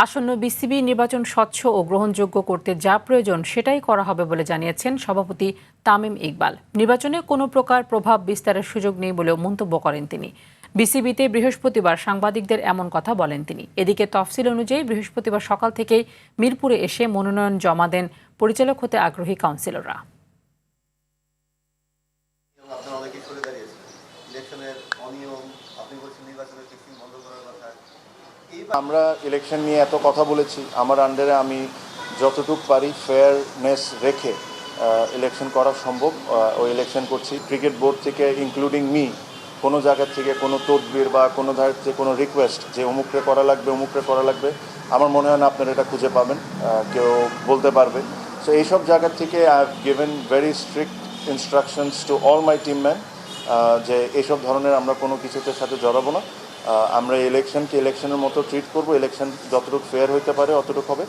আসন্ন বিসিবি নির্বাচন স্বচ্ছ ও গ্রহণযোগ্য করতে যা প্রয়োজন সেটাই করা হবে বলে জানিয়েছেন সভাপতি তামিম ইকবাল। নির্বাচনে কোনো প্রকার প্রভাব বিস্তারের সুযোগ নেই বলেও মন্তব্য করেন তিনি। বিসিবিতে বৃহস্পতিবার সাংবাদিকদের এমন কথা বলেন তিনি। এদিকে তফসিল অনুযায়ী বৃহস্পতিবার সকাল থেকেই মিরপুরে এসে মনোনয়ন জমা দেন পরিচালক হতে আগ্রহী কাউন্সিলররা। আমরা ইলেকশন নিয়ে এত কথা বলেছি, আমার আন্ডারে আমি যতটুকু পারি ফেয়ারনেস রেখে ইলেকশন করা সম্ভব ওই ইলেকশন করছি। ক্রিকেট বোর্ড থেকে ইনক্লুডিং মি কোনো জায়গা থেকে কোনো তদবির বা কোনো ধার থেকে কোনো রিকোয়েস্ট যে অমুকরে করা লাগবে আমার মনে হয় না আপনারা এটা খুঁজে পাবেন, কেউ বলতে পারবে। সো এইসব জায়গা থেকে I have given very strict instructions to all my team man যে এইসব ধরনের আমরা কোনো কিছুতে সাথে জড়াবো না। আমরা ইলেকশনকে ইলেকশনের মতো ট্রিট করবো। ইলেকশন যতটুকু ফেয়ার হইতে পারে অতটুকু হবে।